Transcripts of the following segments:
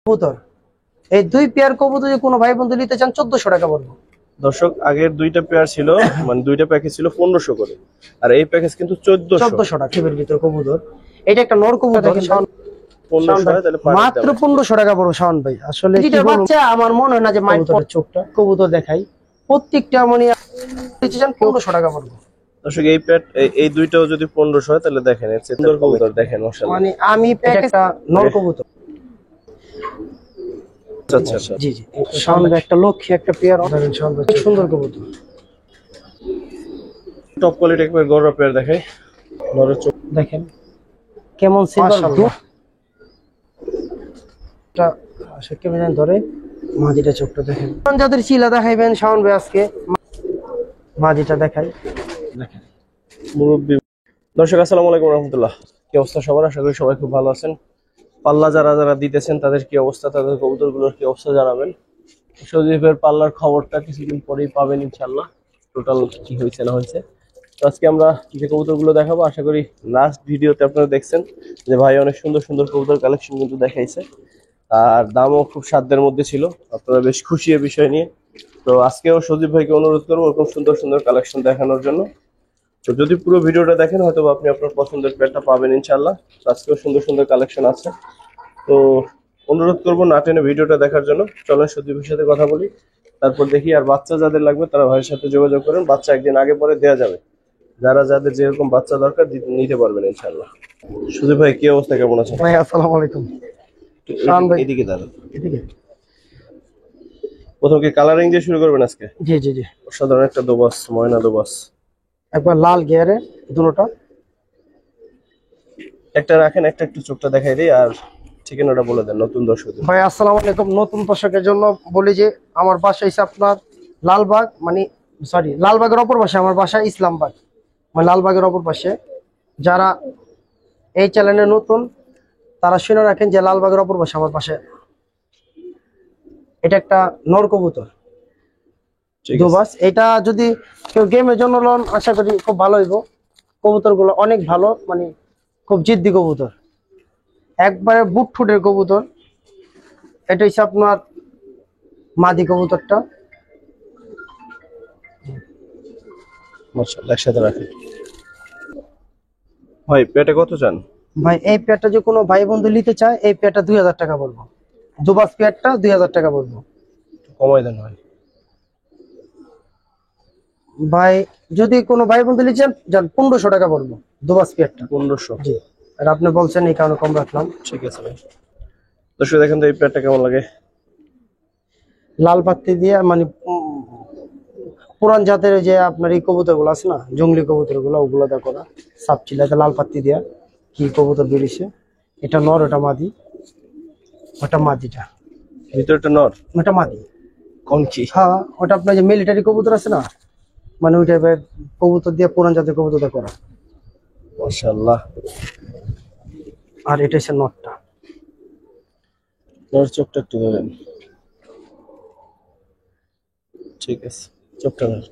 কবুতর এই দুই পেয়ার কবুতর যদি কোনো ভাই বন্ধু নিতে চান 1400 টাকা পড়বে। দর্শক আগের দুইটা পেয়ার ছিল মানে দুইটা প্যাকেজ ছিল 1500 করে, আর এই প্যাকেজ কিন্তু 1400 টাকা টিপের ভিতর কবুতর। এটা একটা নর কবুতর, 1500 হয়, তাহলে মাত্র 1500 টাকা পড়বে শাওন ভাই। আসলে এটার বাচ্চা আমার মনে হয় না যে মাইন্ড চোখটা কবুতর দেখাই প্রত্যেকটা মানে 1500 টাকা পড়বে। দর্শক এই প্যাট এই দুইটাও যদি 1500 হয় তাহলে দেখেন এর সুন্দর কবুতর দেখেন মাশাআল্লাহ। মানে আমি প্যাকেজটা নর কবুতর। আচ্ছা আচ্ছা জি জি শাওন ভাই একটা লক্ষ্মী একটা পেয়ার দেখেন শাওন ভাই সুন্দর কবুতর টপ কোয়ালিটি একবার গড়া পেয়ার দেখাই। নরের চোখ দেখেন কেমন সিলভার এটা সে কেমন ধরে মাঝিটা চোখটা দেখেন। কোন জাতের চিলা দেখাইবেন শাওন ভাই আজকে? মাঝিটা দেখাই দেখেন মুরব্বি। দর্শক আসসালামু আলাইকুম রাহমাতুল্লাহ, কি অবস্থা সবার? আশা করি সবাই খুব ভালো আছেন। পাল্লা যারা যারা দিতেছেন তাদের কি অবস্থা, তাদের কবুতরগুলোর কি অবস্থা জানাবেন। সজীবের পাল্লার খবরটা কিছুদিন পরেই পাবেন ইনশাআল্লাহ, টোটাল কি হয়েছে না হয়েছে। তো আজকে আমরা যে কবুতরগুলো দেখাবো, আশা করি লাস্ট ভিডিওতে আপনারা দেখছেন যে ভাই অনেক সুন্দর সুন্দর কবুতর কালেকশন কিন্তু দেখাইছে, আর দামও খুব সাধ্যের মধ্যে ছিল। আপনারা বেশ খুশি এই বিষয় নিয়ে। তো আজকেও সজীব ভাইকে অনুরোধ করবো ওরকম সুন্দর সুন্দর কালেকশন দেখানোর জন্য। তো যদি পুরো ভিডিওটা দেখেন হয়তো আপনি আপনার পছন্দের পেয়ারটা পাবেন ইনশাআল্লাহ। আজকেও সুন্দর সুন্দর কালেকশন আছে, তো অনুরোধ করবো না টেনে ভিডিওটা দেখার জন্য। চলেন সজীবের সাথে কথা বলি, তারপর দেখি। আর বাচ্চা যাদের লাগবে তারা ভাইয়ের সাথে যোগাযোগ করেন, বাচ্চা একদিন আগে পরে দেওয়া যাবে। যারা যাদের যেরকম বাচ্চা দরকার নিতে পারবেন ইনশাআল্লাহ। সজীব ভাই কি অবস্থা, কেমন আছেন? ভাই আসসালামু আলাইকুম। শাওন ভাই এদিকে দাঁড়ান, এদিকে। প্রথম কি কালারিং দিয়ে শুরু করবেন আজকে? জি জি জি অসাধারণ একটা দোবাস, ময়না দোবাস, একবার লাল গিয়ারে দুটোটা। একটা রাখেন, একটা একটু চোখটা দেখাই দিই, আর ঠিকানাটা বলে দেন নতুন দর্শকদের। ভাই আসসালামু আলাইকুম। নতুন দর্শকের জন্য বলি যে আমার বাসা হচ্ছে আপনার লালবাগ, মানে সরি লালবাগের অপর পাশে আমার বাসা ইসলামবাগ, মানে লালবাগের অপর পাশে। যারা এই চ্যানেলে নতুন তারা শুনে রাখেন যে লালবাগের অপর পাশে আমার পাশে। এটা একটা নর কবুতর দুবাস। এটা যদি কেউ গেমের জন্য লন আশা করি খুব ভালো হইব। কবুতর গুলো অনেক ভালো, মানে খুব জিদ্দি কবুতর, একবারে বুট ফুটের কবুতর। এটা হচ্ছে আপনার মাদি কবুতরটা। মাশাআল্লাহ, একসাথে রাখেন। ভাই পেটে কত চান? ভাই এই পেয়ারটা যে কোনো ভাই বন্ধু নিতে চায় এই পেয়ারটা 2000 টাকা বলবো। দুবাস পেয়ারটা 2000 টাকা বলবো। কমাই দেন ভাই। ভাই যদি কোনো ভাই বন্ধু নিতে চান যান 1500 টাকা বলবো দুবাস পেয়ারটা। 1500? জি, আর আপনি বলছেন এই কারণে কম রাখলাম। ঠিক আছে ভাই। দর্শক দেখেন তো এই পেটটা কেমন লাগে। লাল পাত্তি দিয়ে, মানে পুরান জাতের যে আপনার এই কবুতর গুলো আছে না, জঙ্গলি কবুতর গুলো, ওগুলো দা করা সাপ চিলাতে লাল পাত্তি দিয়া কি কবুতর বেরিয়েছে। এটা নর, ওটা মাদি। ওটা মাদিটা, ভিতরটা নর, ওটা মাদি। কোন কি? হ্যাঁ ওটা আপনার যে মিলিটারি কবুতর আছে না, মানে ওই টাইপের কবুতর দিয়ে পুরান জাতের কবুতর দা করা। মাশাআল্লাহ। আর এটা হচ্ছে নরটা। নর চোখটা একটু ধরেন। ঠিক আছে, চোখটা নর।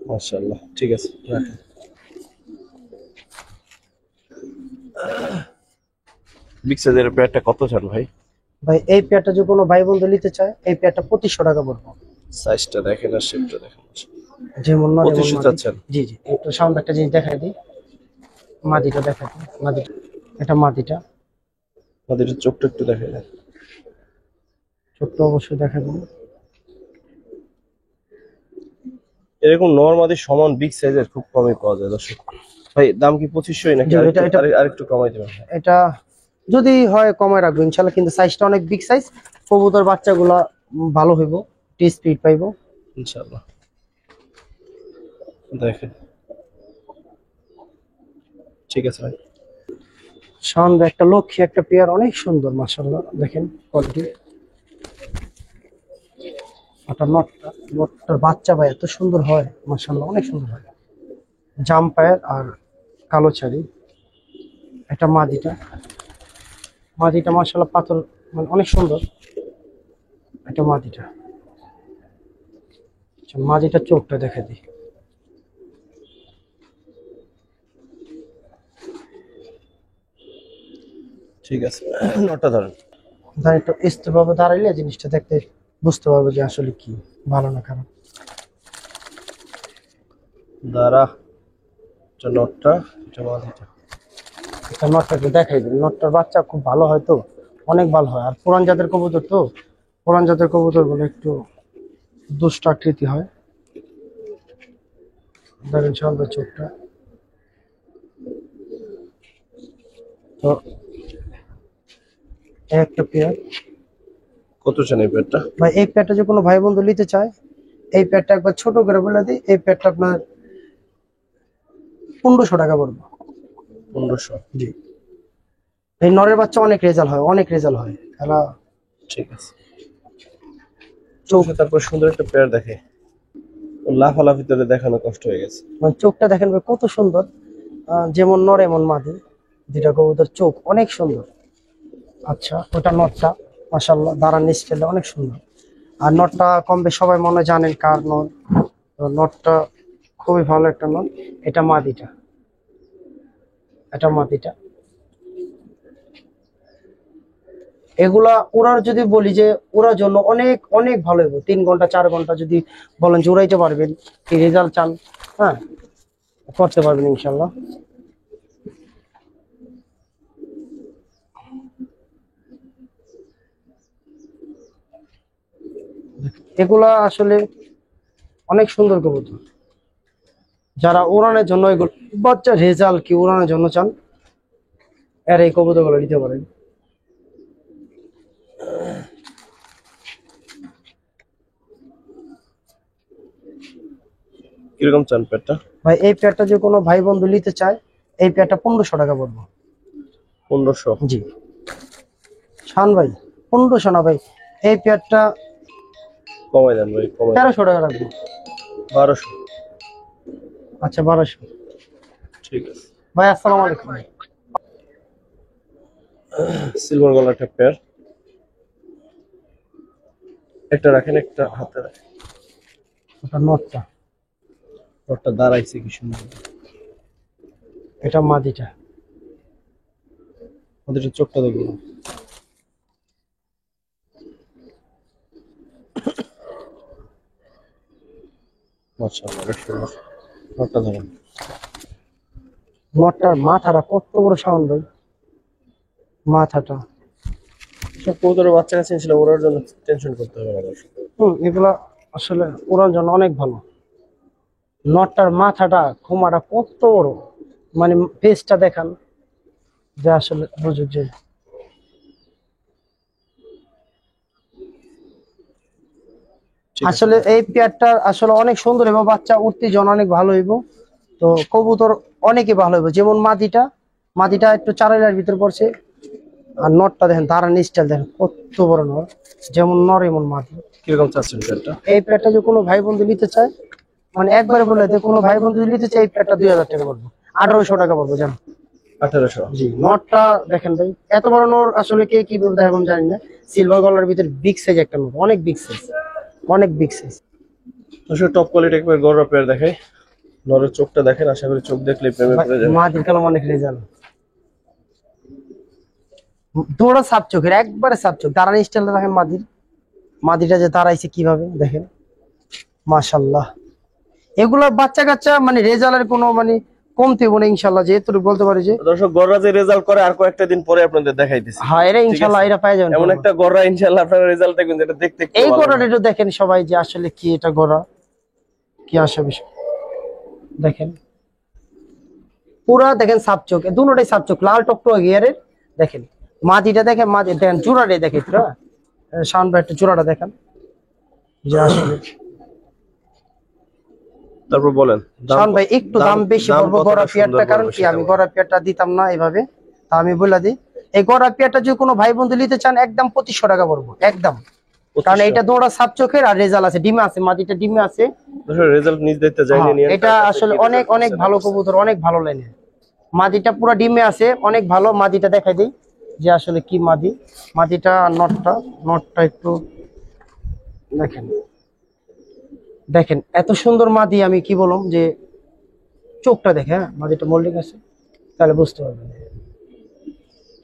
মাশাআল্লাহ, ঠিক আছে রাখেন। বিগ সাইজের পেটটা কত চান ভাই? ভাই এই পেয়ারটা যে কোনো ভাই বন্ধু নিতে চায় এই পেয়ারটা 2500 টাকা পড়বো। সাইজটা দেখেন আর শেপটা দেখেন। যেমন নর 2500 চাচ্ছেন? জি জি। একটু সামনে একটা জিনিস দেখাই দিই, মাদিটা দেখাই দিই। মাদিটা, এটা মাদিটা। আমাদের চোখটা একটু দেখেন। ছোট্ট অবশ্যই দেখা দিন। এরকম নরমালি সমান বিগ সাইজের খুব কমই পাওয়া যায় দর্শক। ভাই দাম কি 2500 নাকি আরেকটু কমাই দেবেন? এটা যদি হয় কমায় রাখবো ইনশাল্লাহ, কিন্তু সাইজটা অনেক বিগ সাইজ। কবুতর বাচ্চাগুলা ভালো হইব, টি স্পিড পাইবো ইনশাআল্লাহ। দেখেন, ঠিক আছে ভাই। শাওন একটা লক্ষ্মী একটা পেয়ার, অনেক সুন্দর মাশাআল্লাহ। দেখেন কোয়ালিটি। ওটা নটটা, নটটার বাচ্চা ভাই এত সুন্দর হয় মাশাআল্লাহ, অনেক সুন্দর হয়। জাম পায়ের আর কালো ছাড়ি। এটা মাদিটা। মাদিটা মাশাআল্লাহ পাথর, মানে অনেক সুন্দর। এটা মাদিটা। আচ্ছা, মাদিটা চোখটা দেখা দিই। ঠিক আছে, নটটা ধরেন। তার একটু স্থিরভাবে দাঁড়াইলে জিনিসটা দেখতে বুঝতে পারবো যে আসলে কি ভালো না খারাপ। দাঁড়া, এটা নটটা, এটা মাদিটা। একটা নটটাকে দেখাই দিন, নটটার বাচ্চা খুব ভালো হয়, তো অনেক ভালো হয়। আর পুরান জাতের কবুতর তো, পুরান জাতের কবুতর গুলো একটু দুষ্ট আকৃতি হয়। দেখেন শান্ত চোখটা। তো এই একটা পেয়ার। কত চান এই পেয়ারটা? ভাই এই পেয়ারটা যে কোনো ভাই বন্ধু নিতে চায়, এই পেয়ারটা একবার ছোট করে বলে দিই, এই পেয়ারটা আপনার 1500 টাকা পড়বে। 1500? জি। এই নরের বাচ্চা অনেক রেজাল্ট হয়, অনেক রেজাল্ট হয় এরা। ঠিক আছে, চোখে তারপর সুন্দর একটা পেয়ার দেখে, ও লাফালাফি ভিতরে দেখানো কষ্ট হয়ে গেছে। মানে চোখটা দেখেন ভাই কত সুন্দর, যেমন নর এমন মাদি, দুইটা কবুতর চোখ অনেক সুন্দর। আচ্ছা ওটা নটটা মাশাআল্লাহ দাঁড়ান স্টাইলটা অনেক সুন্দর। আর নটটা কম বেশ সবাই মনে হয় জানেন কার নট। তো নটটা খুবই ভালো একটা নট। এটা মাদিটা, এটা মাদিটা। এগুলা ওরার যদি বলি যে ওরার জন্য অনেক অনেক ভালো হবে, 3 ঘন্টা 4 ঘন্টা যদি বলেন যে উড়াইতে পারবেন, কি রেজাল্ট চান, হ্যাঁ করতে পারবেন ইনশাল্লাহ। এগুলা আসলে অনেক সুন্দর কবুতর। যারা উড়ানের জন্য এগুলো বাচ্চা রেজাল্ট কি উড়ানোর জন্য চান, এর এই কবুতর গুলো নিতে পারেন। কিরকম চান পেয়ারটা? ভাই এই পেয়ারটা যে কোনো ভাই বন্ধু নিতে চায়, এই পেয়ারটা 1500 টাকা পড়বে। 1500? জি শান ভাই, 1500 না ভাই, এই পেয়ারটা কমাই দেন ভাই, কমাই। 1300 টাকা রাখবো। 1200? আচ্ছা 1200। ঠিক আছে ভাই আসসালামু আলাইকুম। সিলভার গলার একটা পেয়ার, একটা রাখেন, একটা হাতে রাখেন। ওটা নটটা, নটটা দাঁড়াইছে কি সুন্দর। এটা মাদিটা। ওদের চোখটা দেখুন, মাশাআল্লাহ বেশ সুন্দর। নটটা ধরেন। নটটার মাথাটা কত বড় সাউন্ড ভাই, মাথাটা। সব কবুতরের বাচ্চা কাছে ছিল, ওরার জন্য টেনশন করতে হবে না দর্শক। এগুলা আসলে ওড়ার জন্য অনেক ভালো। নটটার মাথাটা খোমাটা কত বড়, মানে ফেসটা দেখান যে আসলে বুঝুক যে। ঠিক আছে। আসলে এই পেয়ারটা আসলে অনেক সুন্দর এবং বাচ্চা উঠতে জন অনেক ভালো হইব। তো কবুতর অনেকে ভালো হইব, যেমন মাদিটা, মাদিটা একটু চারাইলার ভিতর পড়ছে। আর নটটা দেখেন দাঁড়ান স্টাইল দেখেন কত বড় নর, যেমন নর এমন মাদি। কিরকম চাচ্ছেন পেয়ারটা? এই পেয়ারটা যে কোনো ভাই বন্ধু নিতে চায়, মানে একবারে বলে যে কোনো ভাই বন্ধু নিতে চায়, এই পেয়ারটা 2000 টাকা পড়বে, 1800 টাকা পড়বে জান। 1800? জি নটটা দেখেন ভাই, এত বড় নর আসলে কে কি বলতে এখন জানি না। সিলভার গলার ভিতর বিগ সাইজ একটা নর, অনেক বিগ সাইজ, অনেক বিগ সাইজ। দর্শক টপ কোয়ালিটি একবার গররা পেয়ার দেখাই। নরের চোখটা দেখেন, আশা করি চোখ দেখলে প্রেমে পড়ে যাবে। মাদির কালাম অনেক রেজাল্ট, দৌড়া সাপ চোখের, একবারে সাপ চোখ। দাঁড়ান স্টাইলটা দেখেন মাদির, মাদিটা যে দাঁড়াইছে কিভাবে দেখেন, মাশাল্লাহ। এগুলা বাচ্চা কাচ্চা মানে রেজাল্টের কোনো মানে কমতে হবে না ইনশাল্লাহ, যে এতটুকু বলতে পারি যে দর্শক গররা যে রেজাল্ট করে আর কয়েকটা দিন পরে আপনাদের দেখাইতেছি। হ্যাঁ এরা ইনশাল্লাহ এরা পাই যাবেন। এমন একটা গররা ইনশাআল্লাহ আপনারা রেজাল্ট দেখবেন যেটা দেখতে একটু এই ভালো গোড়াটা লাগে। একটু দেখেন সবাই যে আসলে কি এটা গোড়া কি আসে বিষয় দেখেন, পুরা দেখেন সাপ চোখ, দুটোটাই সাপ চোখ, লাল টকটক গিয়ারের। দেখেন মাদিটা দেখেন, মাদি দেখেন চূড়াটাই দেখে তোরা শান ভাই একটু চূড়াটা দেখেন যে আসলে। তারপর বলেন শান ভাই একটু দাম বেশি পড়বো গড়া পেয়ারটা, কারণ কি আমি গড়া পেয়ারটা দিতাম না এইভাবে, তা আমি বলে দিই এই গড়া পেয়ারটা যদি কোনো ভাই বন্ধু নিতে চান একদম 2500 টাকা পড়বো একদম। কারণ এটা দৌড়া সাপ চোখের আর রেজাল্ট আছে, ডিমে আছে, মাদিটা ডিমে আছে। রেজাল্ট নিজ দেখতে যাইনি নিয়ে এটা আসলে অনেক অনেক ভালো কবুতর, অনেক ভালো লাইনে। মাদিটা পুরো ডিমে আছে, অনেক ভালো। মাদিটা দেখাই দিই যে আসলে কি মাদি। মাদিটা আর নটটা, নটটা একটু দেখেন, দেখেন এত সুন্দর মাদি, আমি কি বললাম যে চোখটা দেখে, হ্যাঁ মাদিটা মোল্ডিং আছে তাহলে বুঝতে পারবেন।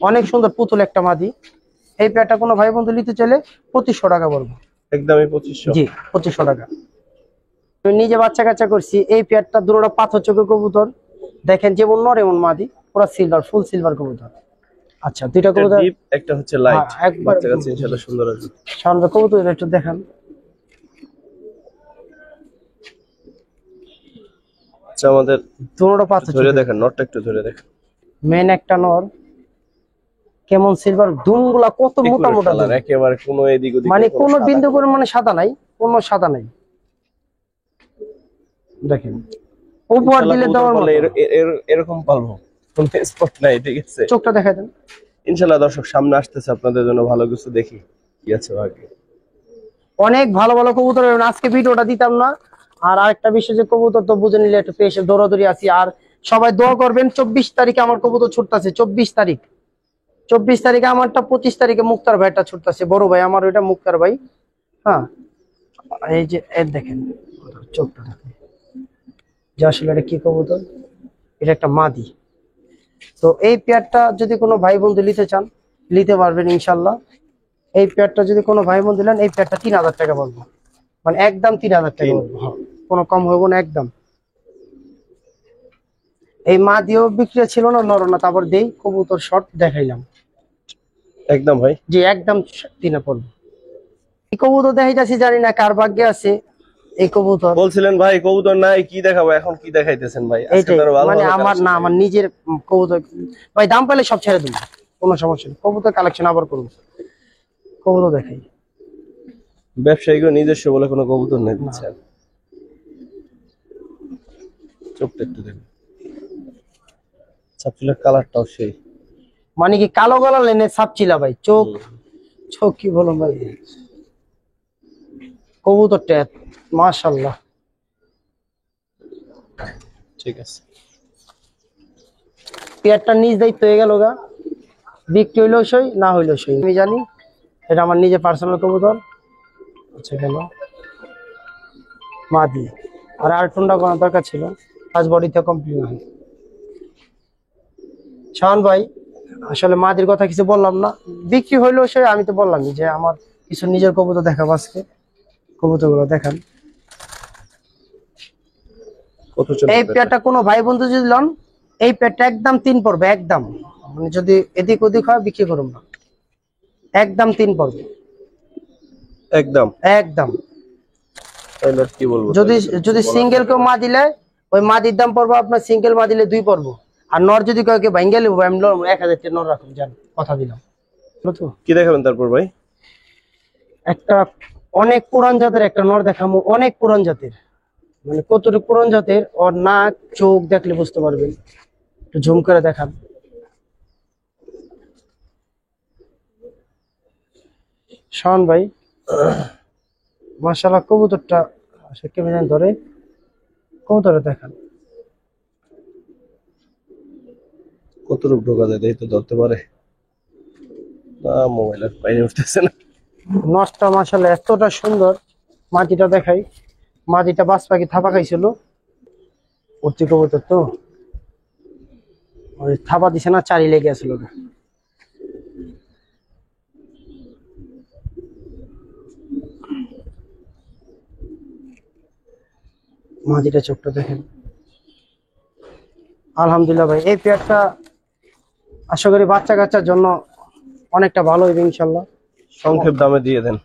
অনেক সুন্দর পুতুল একটা মাদি। এই পেয়ারটা কোনো ভাই বন্ধু নিতে চাইলে 2500 টাকা বলবো। একদমই 2500। জি 2500 টাকা। আমি নিজে বাচ্চা কাচ্চা করছি। এই পেয়ারটা দুটোটা পাথর চোখের কবুতর, দেখেন যেমন নর এমন মাদি, পুরো সিলভার, ফুল সিলভার কবুতর। আচ্ছা দুইটা কবুতর, ডিপ একটা হচ্ছে লাইট, একবার বাচ্চা কাছে ইনশাআল্লাহ সুন্দর আসবে। সামনে কবুতর একটু দেখান। আচ্ছা আমাদের দুটোটা পাথর ধরে দেখেন, নটটা একটু ধরে দেখেন। মেন একটা নর, কেমন সিলভার, দুমগুলা কত মোটা মোটা কালার, একেবারে কোনো এদিক ওদিক মানে কোনো বিন্দু করে মানে সাদা নাই, কোনো সাদা নাই। দেখেন উপহার দিলে দেওয়ার মতো। এরকম পালবো, কোনো স্পট নাই, ঠিক আছে। চোখটা দেখাই দেন। ইনশাআল্লাহ দর্শক সামনে আসতেছে আপনাদের জন্য ভালো কিছু, দেখি কি আছে ভাগ্যে। অনেক ভালো ভালো কবুতর, আজকে ভিডিওটা দিতাম না। আর আরেকটা বিষয় যে কবুতর তো বুঝে নিলে একটু পেশে দৌড়াদৌড়ি আছি। আর সবাই দোয়া করবেন, 24 তারিখে আমার কবুতর ছুটতেছে। 24 তারিখ, 24 তারিখে আমারটা, 25 তারিখে মুক্তার ভাইটা ছুটতেছে, বড় ভাই আমার ওইটা মুক্তার ভাই। হ্যাঁ এই যে এর দেখেন চোখটা দেখেন, যে আসলে এটা কি কবুতর, এটা একটা মাদি। তো এই পেয়ারটা যদি কোনো ভাই বন্ধু নিতে চান নিতে পারবেন ইনশাল্লাহ। এই পেয়ারটা যদি কোনো ভাই বন্ধু নেন, এই পেয়ারটা 3000 টাকা বলবো, মানে একদম 3000 টাকা বলবো। হ্যাঁ কোনো কম হইব না একদম। এই মাদিও বিক্রি ছিল না, নরনা, তারপর দেই কবুতর শর্ট দেখাইলাম একদম ভাই, যে একদম 3000 পড়বো। এই কবুতর দেখাইতেছি, জানি না কার ভাগ্যে আছে এই কবুতর। বলছিলেন ভাই কবুতর নাই, কি দেখাবো, এখন কি দেখাইতেছেন ভাই? আজকে এইটাই তো আরো ভালো মানে ভালো আমার না, collection আমার নিজের কবুতর ভাই, দাম পেলে সব ছেড়ে দেবো, কোনো সমস্যা নেই। কবুতর কালেকশন আবার করবো, কবুতর দেখাই। ব্যবসায়িক নিজস্ব বলে কোনো কবুতর নেই দিচ্ছেন। চোখটা একটু দেখুন, ছাপচিলের কালারটাও সেই, মানে কি কালো গলা লেনে সাপচিলা ভাই, চোখ চোখ কি বলো ভাই, কবুতরটা মাশাআল্লাহ। ঠিক আছে। পেয়ারটা নিজ দায়িত্ব হয়ে গেল গা, বিক্রি হইলেও সই, না হইলেও সই, আমি জানি। এটা আমার নিজে পার্সোনাল কবুতর। আচ্ছা গেল মাদি, আর টুন্ডা করার দরকার ছিল, আজ বডিতে কমপ্লিট হয়। শাওন ভাই আসলে মাদির কথা কিছু বললাম না, বিক্রি হইলেও সে, আমি তো বললামই যে আমার কিছু নিজের কবুতর দেখাবো আজকে, কবুতর গুলো দেখান। কত চলে এই পেয়ারটা কোনো ভাই বন্ধু যদি লন, এই পেয়ারটা একদম 3 পড়বে, একদম, মানে যদি এদিক ওদিক হয় বিক্রি করুন না, একদম 3 পড়বে, একদম একদম। তাহলে আর কি বলবো, যদি যদি সিঙ্গেল কেউ মা দিলে, ওই মাদির দাম পড়বো আপনার, সিঙ্গেল মা দিলে 2 পড়বো। আর নর যদি কাউকে ভাঙ্গে নেবো, আমি 1000 টাকা নর রাখুন, জান কথা দিলাম। বুঝলো তো? কি দেখাবেন তারপর ভাই? একটা অনেক পুরান জাতের একটা নর দেখাবো, অনেক পুরান জাতের, মানে কতটুকু পুরান জাতের, ওর নাক চোখ দেখলে বুঝতে পারবেন, একটু ঝুম করে দেখান। শাওন ভাই মাশাআল্লাহ, কবুতরটা আসলে কেমন জানি ধরে, কবুতরটা দেখান। কত রূপ ঢোকা যায়, এই তো ধরতে পারে না, মোবাইল আর বাইরে উঠতেছে না। নটটা মাশাআল্লাহ এতটা সুন্দর। মাটিটা দেখাই, মাটিটা বাজ পাখি থাপা খাইছিল, উঠতি কবুতর তো, ওই থাপা দিছে না, চারি লেগে আসলো। মাটিটা চোখটা দেখেন। আলহামদুলিল্লাহ ভাই, এই পেয়ারটা আশা করি বাচ্চা কাচ্চার জন্য অনেকটা ভালো হবে ইনশাল্লাহ। সংক্ষেপ দামে দিয়ে দেন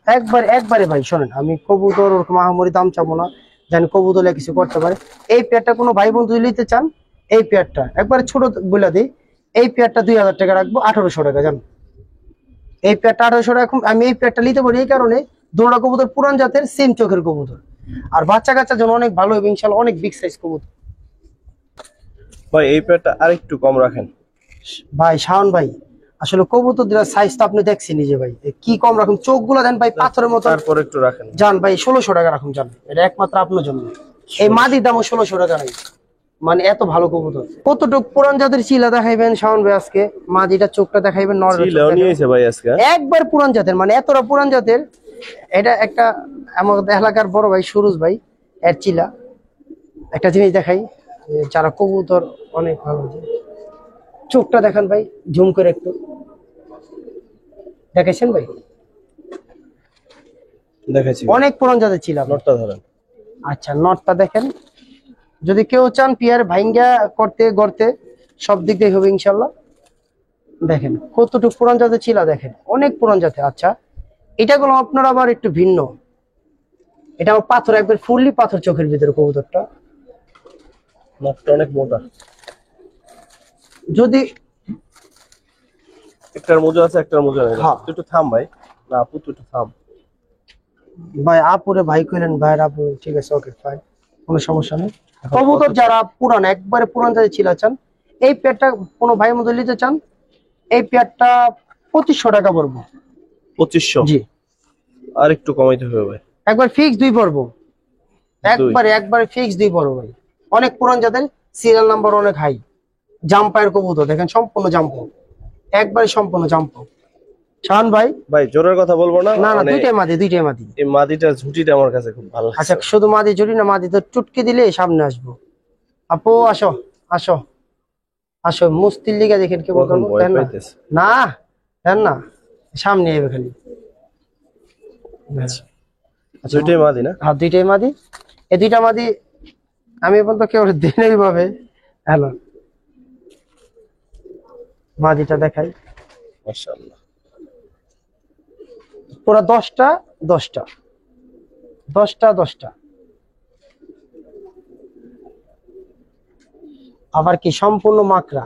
একবারে ভাই শোনেন, আমি কবুতর ওরকম আহামরি দাম চাবো না, জানি কবুতরে কিছু করতে পারে। এই পেয়ারটা কোনো ভাই বন্ধু নিতে চান, এই পেয়ারটা একবারে ছোট বলে দিই, এই পেয়ারটা 2000 টাকা রাখবো, 1800 টাকা জান। এই পেয়ারটা 1800 টাকা। আমি এই পেয়ারটা নিতে পারি এই কারণে, দুটো কবুতর পুরান জাতের, সেম চোখের কবুতর, আর বাচ্চা কাচ্চার জন্য অনেক ভালো হবে ইনশাল্লাহ, অনেক বিগ সাইজ কবুতর। ভাই। এই পেয়ারটা আরেকটু কম রাখেন ভাই শাওন ভাই, আসলে কবুতর দিলার সাইজ তো আপনি দেখছেন নিজে ভাই, কি কম রাখুন, চোখগুলো দেন ভাই পাথরের মতো। তারপর একটু রাখেন জান ভাই 1600 টাকা রাখুন, জান এটা একমাত্র আপনার জন্য। এই মাদির দামও 1600 টাকা নাই, মানে এত ভালো কবুতর। কতটুক পুরান জাতের চিলা দেখাইবেন শাওন ভাই আজকে, মাদিটা চোখটা দেখাইবেন, নিয়েছে ভাই আজকে একবার পুরান জাতের, মানে এতটা পুরান জাতের। এটা একটা আমার এলাকার বড় ভাই সুরজ ভাই এর চিলা। একটা জিনিস দেখাই, যারা কবুতর অনেক ভালো, চোখটা দেখান ভাই, জুম করে একটু দেখেছেন ভাই, দেখাচ্ছি অনেক পুরান জাতের ছিল। নটটা ধরেন। আচ্ছা নটটা দেখেন, যদি কেউ চান পিয়ার ভাইঙ্গা করতে গড়তে সব দিক দিয়ে হবে ইনশাল্লাহ। দেখেন কতটুকু পুরান জাতের ছিল, দেখেন অনেক পুরান জাতের। আচ্ছা এটা গুলো আপনার আবার একটু ভিন্ন, এটা আমার পাথর, একবার ফুললি পাথর চোখের ভিতরে কবুতরটা। নটটা অনেক মোটা। যদি একটার মোজা আছে, একটার মোজা নেই। হ্যাঁ। তুই একটু থাম ভাই, না আপু তুই একটু থাম। ভাই আপুরে ভাই কইলেন, ভাইয়ের আপু, ঠিক আছে ওকে ফাইন, কোনো সমস্যা নেই। কবুতর যারা পুরান একবারে পুরান জাতের ছিল চান, এই পেয়ারটা কোনো ভাই মধ্যে নিতে চান, এই পেয়ারটা 2500 টাকা পড়বো। 2500? জি আর একটু কমাইতে হবে ভাই। একবার ফিক্স 2 পড়বো, একবারে ফিক্স 2 পড়বো ভাই। অনেক পুরান জাতের, সিরিয়াল নাম্বার অনেক হাই, জাম্পায়ের কবুতর দেখেন, সম্পূর্ণ জাম্প, একবারে সম্পূর্ণ জাম্প। শাহান ভাই ভাই জোরের কথা বলবো না, না না, মানে দুইটাই মাদি। এই মাদিটার ঝুঁটিটা আমার কাছে খুব ভালো লাগছে। আচ্ছা শুধু মাদি জুড়ি না, মাদি তো চুটকে দিলে সামনে আসবো। আপু আসো আসো আসো, মুস্তির লিগা দেখেন কেবল কখন করবো, ভয় দেন না পাইতেছে। না, দেন না, সামনে এবে খালি। আচ্ছা দুইটাই মাদি না? হ্যাঁ দুইটাই মাদি। এই দুইটা মাদি আমি এখন তো কেউ দিনেই ভাবে। হ্যালো মাদিটা দেখাই, মাশাআল্লাহ। পুরা 10টা 10টা 10টা 10টা, আবার কি সম্পূর্ণ মাকড়া।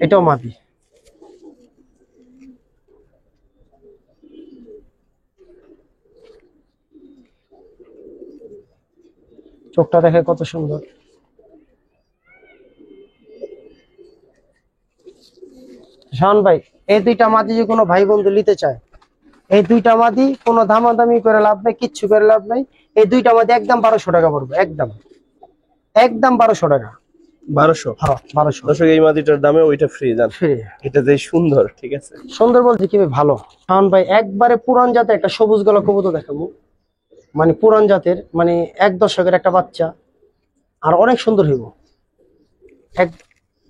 এটাও মাদি। চোখটা দেখে কত সুন্দর। শাহান ভাই এই দুইটা মাদি যে কোনো ভাই বন্ধু নিতে চায়, এই দুইটা মাদি কোনো দামাদামি করে লাভ নাই, কিচ্ছু করে লাভ নাই। এই দুইটা মাদি একদম 1200 টাকা পড়বে, একদম একদম 1200 টাকা। 1200? হ্যাঁ 1200 দর্শক এই মাদিটার দামে ওইটা ফ্রি জান। ফ্রি। এটা যে সুন্দর, ঠিক আছে। সুন্দর বলতে কি ভালো। শাহান ভাই একবারে পুরান জাতের একটা সবুজ গলা কবুতর দেখাবো, মানে পুরান জাতের, মানে 1 দশকের একটা বাচ্চা, আর অনেক সুন্দর হইব।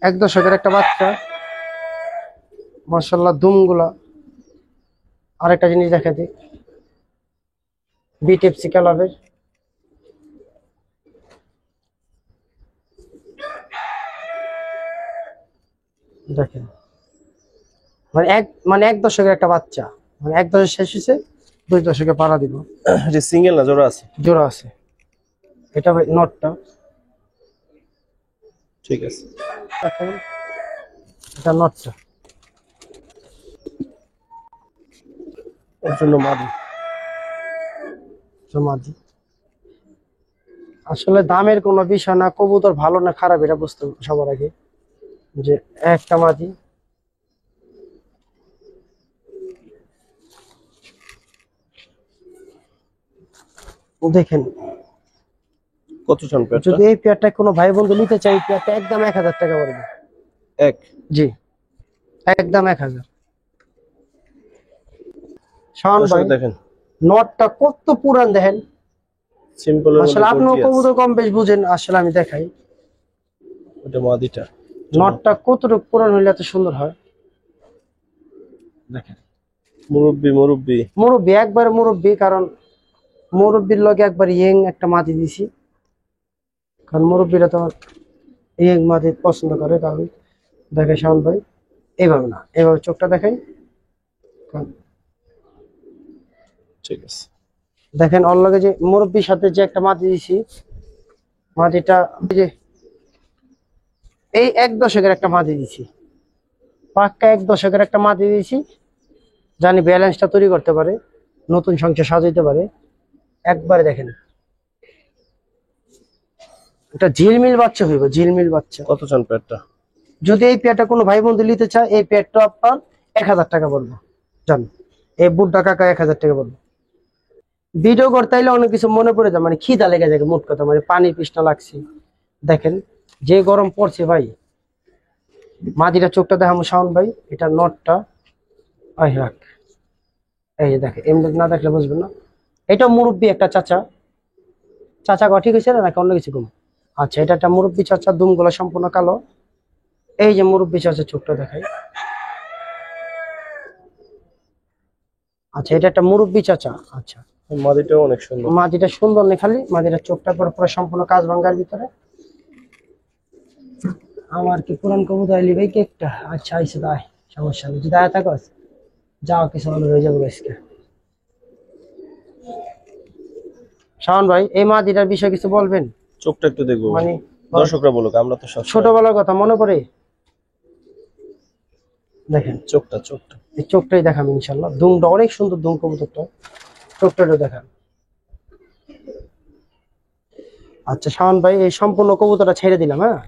এক দশকের একটা বাচ্চা, মাশাআল্লাহ দুমগুলা। আরেকটা জিনিস দেখা দিই, বিটেপসি কালারের, দেখেন মানে এক দশকের একটা বাচ্চা, মানে 1 দশক শেষ হয়েছে, 2 দশকে পাড়া দিব। এটা সিঙ্গেল না জোড়া আছে? জোড়া আছে। এটা ভাই নটটা ঠিক আছে। দেখেন, এটা নটটা, ওর জন্য মাদি। মাদি। আসলে দামের কোনো বিষয় না, কবুতর ভালো না খারাপ এটা বুঝতে হবে সবার আগে, যে একটা মাদি। দেখেন কত চান পেয়ারটা? যদি এই পেয়ারটা কোনো ভাই বন্ধু নিতে চাই, এই পেয়ারটা একদম 1000 টাকা পড়বে। এক? জি একদম 1000। শাহান ভাই দেখেন নটটা কত পুরান দেখেন। সিম্পল। আসলে আপনিও কবুতর কম বেশ বুঝেন, আসলে আমি দেখাই ওটা মাদিটা। নটটা কতটুকু পুরান হইলে এত সুন্দর হয়। দেখেন মুরব্বি একবারে মুরব্বি, কারণ মুরব্বির লগে একবার ইয়েং একটা মাটি দিছি, কারণ মুরব্বিরা তো ইয়েং মাটি পছন্দ করে। কারণ দেখে শাওন ভাই এইভাবে না, এইভাবে চোখটা দেখাই, ঠিক আছে। দেখেন ওর লগে যে মুরব্বির সাথে যে একটা মাটি দিছি, মাটিটা যে এই 1 দশকের একটা মাটি দিছি, পাক্কা 1 দশকের একটা মাটি দিয়েছি, জানি ব্যালেন্সটা তৈরি করতে পারে, নতুন সংসার সাজাইতে পারে। একবারে দেখেন এটা ঝিলমিল বাচ্চা হইব, ঝিলমিল বাচ্চা। কত চান পেয়ারটা? যদি এই পেয়ারটা কোনো ভাই বন্ধু নিতে চায়, এই পেয়ারটা আপনার 1000 টাকা পড়বে। জান এই বুটটা কাকা 1000 টাকা পড়বে। ভিডিও করতে হলে অনেক কিছু মনে পড়ে যায়, মানে খিদা লেগে যায়, মোট কথা মানে পানি পিছনা লাগছে। দেখেন যে গরম পড়ছে ভাই, মাদিটা চোখটা দেখাবো শাওন ভাই, এটা নটটা রাখ, এই যে দেখে, এমনি না দেখলে বুঝবেন না। এটা মুরব্বি একটা চাচা, চাচা গা ঠিক হয়েছে নাকি অন্য কিছু কম? আচ্ছা, এটা একটা মুরব্বি চাচা, দুমগুলো সম্পূর্ণ কালো। এই যে মুরব্বি চাচা চোখটা দেখাই। আচ্ছা, এটা একটা মুরব্বি চাচা। আচ্ছা, মাদিটাও অনেক সুন্দর। মাদিটা সুন্দর নেই, খালি মাদিটা চোখটা পুরো পুরো সম্পূর্ণ কাজ ভাঙ্গার ভিতরে। আমার কি পুরান কবুতর আইলি ভাই কেকটা? আচ্ছা আইসে তাই, সমস্যা নেই, যদি আয়া থাকো যাও, কিছু ভালো হয়ে যাবে আজকে। শাওন ভাই, এই মাদিটার বিষয়ে কিছু বলবেন? চোখটা একটু দেখবো, মানে দর্শকরা বলুক, আমরা তো সব ছোটবেলার কথা মনে পড়ে। দেখেন চোখটা এই চোখটাই দেখাম ইনশাল্লাহ। দুমটা অনেক সুন্দর, দুম কবুতরটা, চোখটাও দেখান। আচ্ছা শাওন ভাই, এই সম্পূর্ণ কবুতরটা ছেড়ে দিলাম। হ্যাঁ,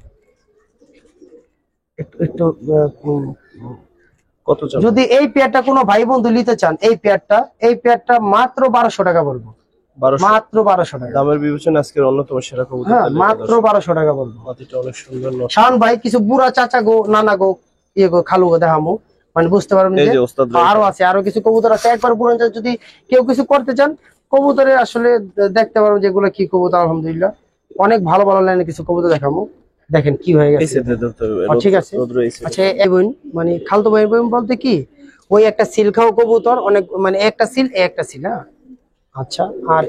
একটু একটু কত চান? যদি এই পেয়ারটা কোনো ভাই বন্ধু নিতে চান, এই পেয়ারটা মাত্র 1200 টাকা বলবো। 1200? মাত্র 1200 টাকা। দামের বিবেচনা আজকের অন্যতম সেরা কবুতর। হ্যাঁ, মাত্র 1200 টাকা বলবো। মাটিটা অনেক সুন্দর। শাওন ভাই, কিছু বুড়া চাচা গো, নানা গো, ইয়ে গো, খালু গো দেখামু, মানে বুঝতে পারবেন যে আরো আছে, আরো কিছু কবুতর আছে। একবার বুড়ান যদি কেউ কিছু করতে চান কবুতরের, আসলে দেখতে পারবো যেগুলো কি কবুতর। আলহামদুলিল্লাহ অনেক ভালো ভালো লাইনে কিছু কবুতর দেখামু। দেখেন কি হয়ে গেছে। ঠিক আছে। আচ্ছা, এই বোন মানে খালতো ভাই বোন বলতে কি, ওই একটা সিল খাও কবুতর, অনেক মানে একটা সিল একটা সিল। হ্যাঁ, আচ্ছা, আর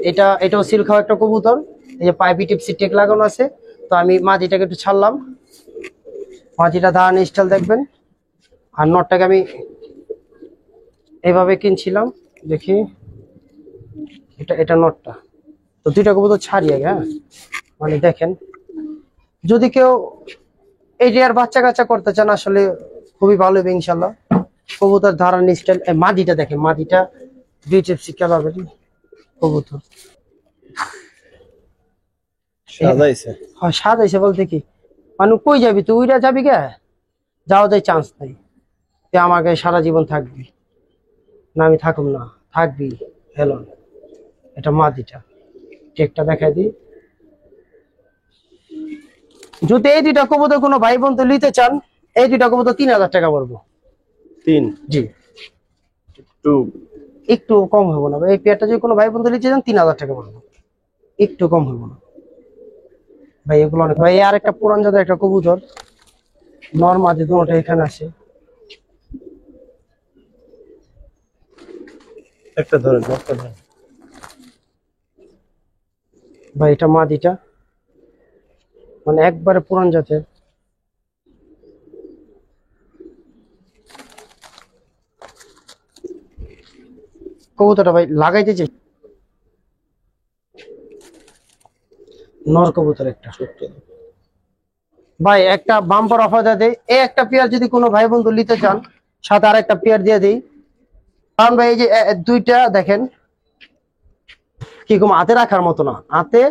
এটাও সিল খাও একটা কবুতর। এই যে পাইপি টিপসি টেক লাগানো আছে। তো আমি মাঝিটাকে একটু ছাড়লাম, মাঝিটা ধারণ স্টাইল দেখবেন। আর নটটাকে আমি এইভাবে কিনছিলাম, দেখি এটা নটটা। তো দুইটা কবুতর ছাড়ি আগে। হ্যাঁ, মানে দেখেন, যদি কেউ এরিয়ার বাচ্চা কাচ্চা করতে চান আসলে খুবই ভালো হবে ইনশাল্লাহ। কবুতর ধারণ স্টাইল, মাদিটা দেখেন, মাদিটা দুই টিপসি কালারের কবুতর। সাজাইছে বলতে কি, মানে কই যাবি তুই, উইরা যাবি গে, যাওয়া যায় চান্স নাই। তুই আমাকে সারা জীবন থাকবি না? আমি থাকুম না, থাকবি। হেলন, এটা মাদিটা, টেকটা দেখাই দিই। যদি এই দুইটা কবুতর কোনো ভাই বোন নিতে চান, এই দুইটা কবুতর 3000 টাকা পড়বো। 3? জি, একটু কম হবো না? এই পেয়ারটা যদি কোনো ভাই বোন নিতে চান 3000 টাকা পড়বো, একটু কম হবো না ভাই? এগুলো অনেক ভাই। আর একটা পুরান জাতের একটা কবুতর, নরমাদি দুটোটা এখানে আসে। একটা ধরেন, ভাই এটা মাদিটা, মানে একবারে পুরান জাতের। কবুতরটা ভাই লাগাইতেছে, নর কবুতর একটা। ভাই একটা বাম্পার অফার দিয়ে দেয়, এই একটা পেয়ার যদি কোনো ভাই বন্ধু নিতে চান, সাথে আর একটা পেয়ার দিয়ে দিই। কারণ ভাই এই যে দুইটা দেখেন কি কম, হাতে রাখার মতো না, হাতে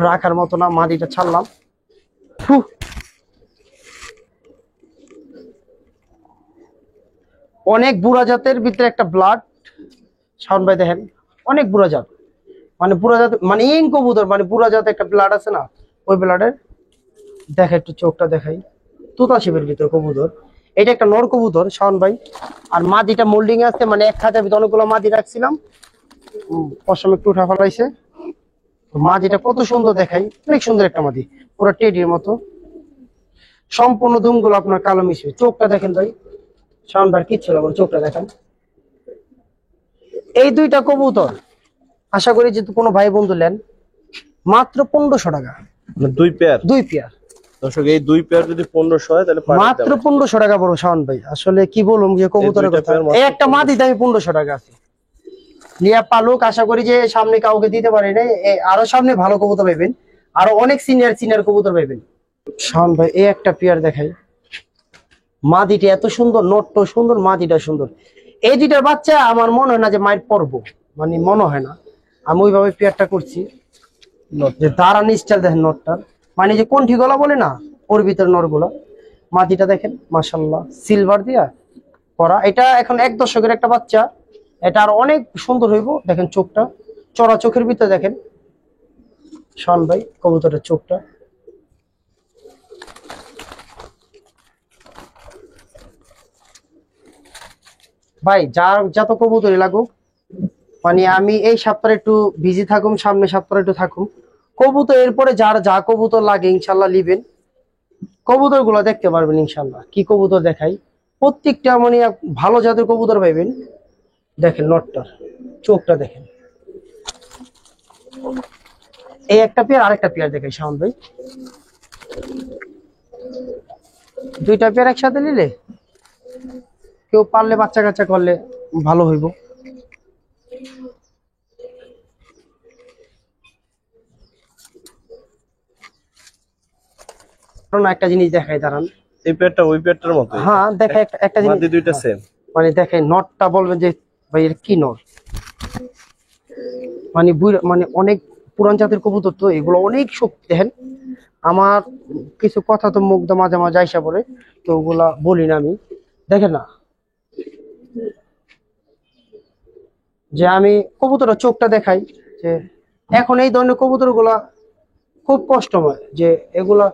রাখার মতো না। মাদিটা ছাড়লাম। অনেক বুড়া জাতের ভিতরে একটা ব্লাড। শাওন ভাই দেখেন, অনেক বুড়া জাত, মানে বুড়া জাত, মানে ইং কবুতর, মানে বুড়া জাত একটা ব্লাড আছে না, ওই ব্লাডের। দেখে একটু চোখটা দেখাই, তুতা শিবের ভিতর কবুতর। এটা একটা নর কবুতর শাওন ভাই। আর মাদিটা মোল্ডিং এ আছে, মানে এক খাঁচার ভিতরে অনেকগুলো মাদি রাখছিলাম, পশম একটু উঠা ফেলাইছে। মাদিটা কত সুন্দর দেখাই, অনেক সুন্দর একটা মাদি, পুরো টেডির মতো। সম্পূর্ণ দুমগুলো আপনার কালো মিশবে। চোখটা দেখেন ভাই, শাওন ভাই কি ছিল আমার চোখটা দেখেন। এই দুইটা কবুতর আশা করি যে কোনো ভাই বন্ধু নেন, মাত্র 1500 টাকা। দুই পেয়ার? দুই পেয়ার। দর্শক, এই দুই পেয়ার যদি 1500 হয় তাহলে মাত্র 1500 টাকা পড়বে শাওন ভাই। আসলে কি বলুম যে কবুতরের কথা, এই একটা মাদি দামি 1500 টাকা আছে। লিয়া পালুক, আশা করি যে সামনে কাউকে দিতে পারি না, আরো সামনে ভালো কবুতর পাইবেন, আরো অনেক সিনিয়র কবুতর পাইবেন। শাওন ভাই এই একটা পেয়ার দেখাই, মাদিটা এত সুন্দর, নোটটা সুন্দর, মাদিটা সুন্দর। এই দুইটার বাচ্চা আমার মনে হয় না যে মায়ের পরবো, মানে মনে হয় না। আমি ওইভাবে পেয়ারটা করছি, যে দাঁড়ান স্টাইল দেখেন নটটার, মানে যে কণ্ঠি গলা বলে না, ওর ভিতরে নরগুলা। মাদিটা দেখেন মাশাল্লাহ, সিলভার দিয়া করা। এটা এখন 1 দশকের একটা বাচ্চা, এটা আর অনেক সুন্দর হইব। দেখেন চোখটা, চড়া চোখের ভিতরে দেখেন শাওন ভাই কবুতরের চোখটা। ভাই যার যত কবুতরই লাগুক, মানে আমি এই সপ্তাহে একটু বিজি থাকুম, সামনে সপ্তাহে একটু থাকুম। কবুতর এরপরে যার যা কবুতর লাগে ইনশাল্লাহ নিবেন, কবুতর গুলো দেখতে পারবেন ইনশাল্লাহ। কি কবুতর দেখাই, প্রত্যেকটা মানে ভালো জাতের কবুতর পাইবেন। দেখেন নটটার চোখটা দেখেন, এই একটা পেয়ার আরেকটা পেয়ার দেখাই শাওন ভাই। দুইটা পেয়ার একসাথে নিলে কেউ পারলে বাচ্চা কাচ্চা করলে ভালো হইব। কারণ একটা জিনিস দেখাই, দাঁড়ান। এই পেয়ারটা ওই পেয়ারটার মতো? হ্যাঁ দেখে একটা জিনিস, মাদি দুইটা সেম। মানে দেখে নটটা বলবেন যে ভাই এর কি নট, মানে মানে অনেক পুরান জাতের কবুতর তো এগুলো অনেক শক্তি। দেখেন আমার কিছু কথা তো মুগ্ধ মাঝে মাঝে আইসা পড়ে, তো ওগুলা বলি না আমি। দেখেন না যে আমি কবুতরের চোখটা দেখাই, যে এখন এই ধরনের কবুতর গুলা খুব কষ্টময়, যে এগুলা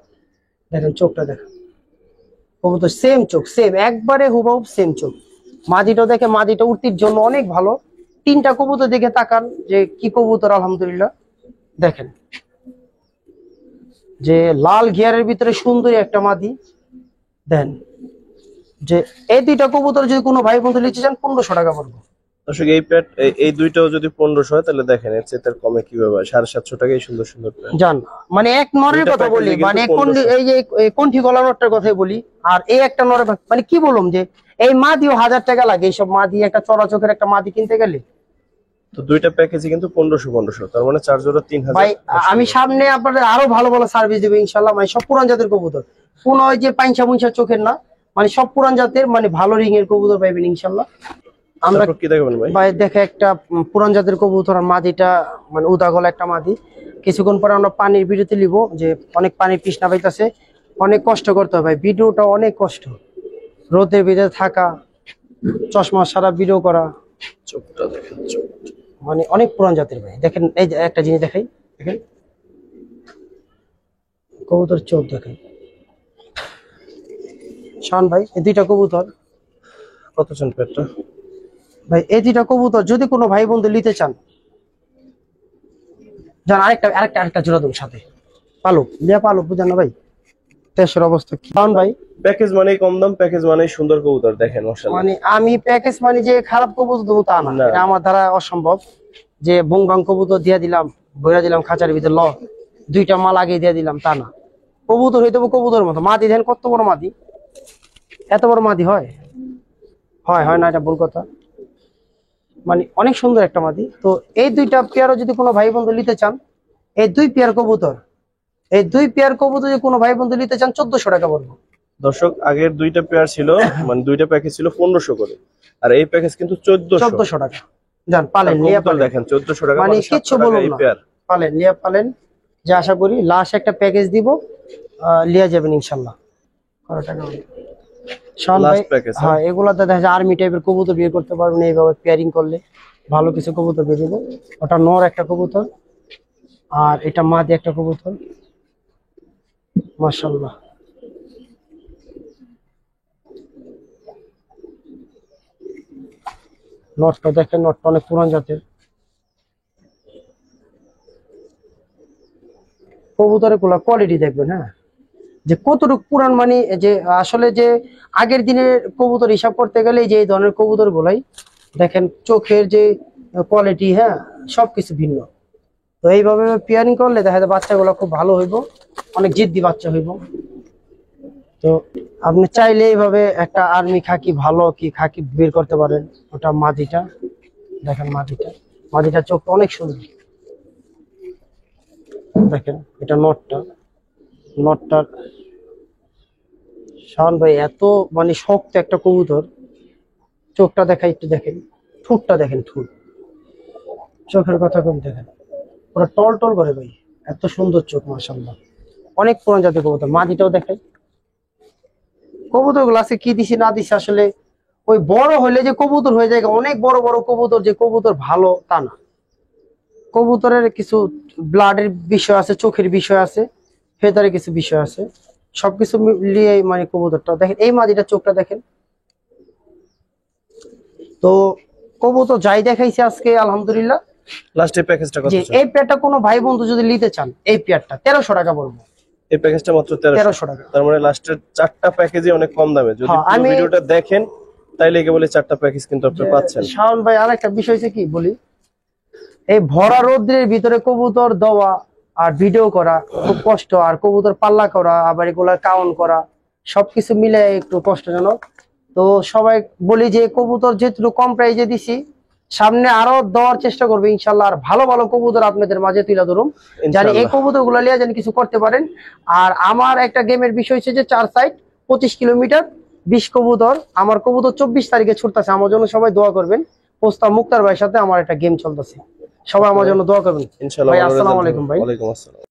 দেখেন চোখটা দেখেন, কবুতর সেম চোখ, সেম একবারে হুবহু সেম চোখ। মাদিটা দেখে, মাদিটা উড়তির জন্য অনেক ভালো। তিনটা কবুতর দেখে তাকান যে কি কবুতর, আলহামদুলিল্লাহ। দেখেন যে লাল ঘিয়ারের ভিতরে সুন্দরী একটা মাদি। দেন যে এই দুইটা কবুতর যদি কোনো ভাই বন্ধু নিতে চান 1500 টাকা পড়বে। দর্শক এই পেয়ার, এই দুইটাও যদি 1500 হয় তাহলে দেখেন এর চেয়ে তার কমে কিভাবে হয়। 750 টাকায় সুন্দর সুন্দর পেয়ার। জান মানে এক নরের দুইটা কথা বলি, প্যাকেজে মানে কিন্তু 1500। এই যে কণ্ঠি গলা নটটার কথাই বলি, আর এই একটা নরের মানে কি বললাম যে এই মাদিও 1000 টাকা লাগে। এইসব মাদি একটা চড়া চোখের একটা মাদি কিনতে গেলে তো দুইটা প্যাকেজে কিন্তু 1500 তার মানে 4 জোড়া 3000। ভাই আমি সামনে আপনাদের আরো ভালো ভালো সার্ভিস দেবো ইনশাল্লাহ। মানে সব পুরান জাতের কবুতর, কোন ওই যে পাইঞ্চা মুঞ্চা চোখের না, মানে সব পুরান জাতের, মানে ভালো রিং এর কবুতর পাইবেন ইনশাল্লাহ। আমরা তারপর কি দেখাবেন ভাই? ভাই দেখে একটা পুরান জাতের কবুতর, আর মাদিটা মানে উদা গলা একটা মাদি। কিছুক্ষণ পরে আমরা পানির বিরতি নিব, যে অনেক পানির তৃষ্ণা পাইতেছে, অনেক কষ্ট করতে হবে ভাই, ভিডিওটা অনেক কষ্ট, রোদের ভিতরে থাকা, চশমা সারা ভিডিও করা, চোখটা দেখেন, চোখ। মানে অনেক পুরান জাতের ভাই। দেখেন এই যে একটা জিনিস দেখাই, দেখেন কবুতর চোখ দেখেন শান ভাই। এই দুইটা কবুতর কত চান পেয়ারটা? ভাই, এই দুইটা কবুতর যদি কোনো ভাই বন্ধু নিতে চান, জান আরেকটা আরেকটা আরেকটা জোড়া দেবো সাথে। পালক লিয়া, পালক বুঝেন না ভাই, দেশের অবস্থা কি শান ভাই। প্যাকেজ মানেই কম দাম, প্যাকেজ মানেই সুন্দর কবুতর। দেখেন মাশাআল্লাহ, মানে আমি প্যাকেজ মানে যে খারাপ কবুতর দেবো তা না, না। এটা আমার দ্বারা অসম্ভব। যে বং বাং কবুতর দিয়ে দিলাম, ভরে দিলাম খাঁচার ভিতরে, দুইটা মাল আগে দিয়ে দিলাম, তা না। কবুতর হইতে হবে কবুতর মতো। মাদি দেন কত বড় মাদি, এত বড় মাদি হয়? হয় হয় না, এটা ভুল কথা। মানে অনেক সুন্দর একটা মাদি। তো এই দুইটা পেয়ারও যদি কোনো ভাই বন্ধু নিতে চান, এই দুই পেয়ার কবুতর, এই দুই পেয়ার কবুতর যদি কোনো ভাই বন্ধু নিতে চান 1400 টাকা পড়বে। দর্শক আগের দুইটা পেয়ার ছিল, মানে দুইটা প্যাকেজ ছিল 1500 করে, আর এই প্যাকেজ কিন্তু 1400 টাকা। জান পালেন নিয়ে পালেন, দেখেন 1400 টাকা, মানে মানে কিচ্ছু 700 টাকা বলুন এই না, পেয়ার। পালেন নিয়ে পালেন। যে আশা করি লাস্ট একটা প্যাকেজ দিব, লিয়া যাবেন ইনশাল্লাহ। কত টাকা হবে শাওন ভাই? Last package. হ্যাঁ, এগুলাতে দেখা যায় আর্মি টাইপের কবুতর বিয়ে করতে পারবেন এইভাবে পেয়ারিং করলে, ভালো কিছু কবুতর বের হবে। ওটা নর একটা কবুতর, আর এটা মাদি একটা কবুতর। মাশাআল্লাহ, নটটা দেখেন, নটটা অনেক পুরান জাতের কবুতরের গুলা কোয়ালিটি দেখবেন। হ্যাঁ, যে কতটুকু পুরান, মানে যে আসলে যে আগের দিনের কবুতর হিসাব করতে গেলে যে এই ধরনের কবুতর গুলাই দেখেন, চোখের যে কোয়ালিটি, হ্যাঁ সবকিছু ভিন্ন। তো এইভাবে পেয়ারিং করলে দেখা যায় বাচ্চাগুলো খুব ভালো হইব, অনেক জিদ্দি বাচ্চা হইব। তো আপনি চাইলে এইভাবে একটা আর্মি খাকি, ভালো কি খাকি বের করতে পারেন। ওটা মাদিটা দেখেন, মাদিটা, মাদিটা চোখ অনেক সুন্দর। দেখেন এটা নটটা, নটটার শাওন ভাই এত মানে শক্ত একটা কবুতর। চোখটা দেখাই একটু, দেখেন ঠুটটা দেখেন, ঠুট, চোখের কথা কম, দেখেন পুরো টল টল করে ভাই, এত সুন্দর চোখ মাশাআল্লাহ। অনেক পুরান জাতের কবুতর। মাদিটাও দেখাই, কবুতর গুলো আছে কি দিছি না দিছি, আসলে ওই বড় হইলে যে কবুতর হয়ে যায়, অনেক বড় বড় কবুতর, যে কবুতর ভালো তা না। কবুতরের কিছু ব্লাডের বিষয় আছে, চোখের বিষয় আছে, ফেদারে কিছু বিষয় আছে, সবকিছু মিলিয়ে মানে কবুতরটা দেখেন। এই মাদিটা চোখটা দেখেন। তো কবুতর যাই দেখাইছি আজকে আলহামদুলিল্লাহ। লাস্টে প্যাকেজটা কত যে চাচ্ছেন? এই পেয়ারটা কোনো ভাই বন্ধু যদি নিতে চান, এই পেয়ারটা 1300 টাকা পড়বে। এই প্যাকেজটা মাত্র 1300 টাকা। তার মানে লাস্টের 4টা প্যাকেজই অনেক কম দামে। যদি হ্যাঁ, পুরো ভিডিওটা দেখেন তাইলে কেবল 4টা প্যাকেজ কিন্তু আপনি পাচ্ছেন। শাওন ভাই আরেকটা বিষয় হচ্ছে কি বলি, এই ভরা রোদ্রের ভিতরে কবুতর দেওয়া আর ভিডিও করা খুব কষ্ট, আর কবুতর পাল্লা করা, আবার এগুলা কাউন্ট করা, সবকিছু মিলে একটু কষ্টজনক। তো সবাই বলি যে কবুতর যেটুকু কম প্রাইজে দিছি, সামনে আরো দেওয়ার চেষ্টা করবে ইনশাল্লাহ। আর ভালো ভালো কবুতর আপনাদের মাঝে তুলে ধরুন, জানি এই কবুতর গুলা লিয়ে যেন কিছু করতে পারেন। আর আমার একটা গেমের বিষয় হচ্ছে যে 4 সাইড 25 কিলোমিটার 20 কবুতর। আমার কবুতর 24 তারিখে ছুটতেছে, আমার জন্য সবাই দোয়া করবেন। পোস্তা মুক্তার ভাইয়ের সাথে আমার একটা গেম চলতেছে, সবাই আমার জন্য দোয়া করবেন। ইনশাআল্লাহ। ভাই আসসালামু আলাইকুম ভাই। ওয়ালাইকুম আসসালাম।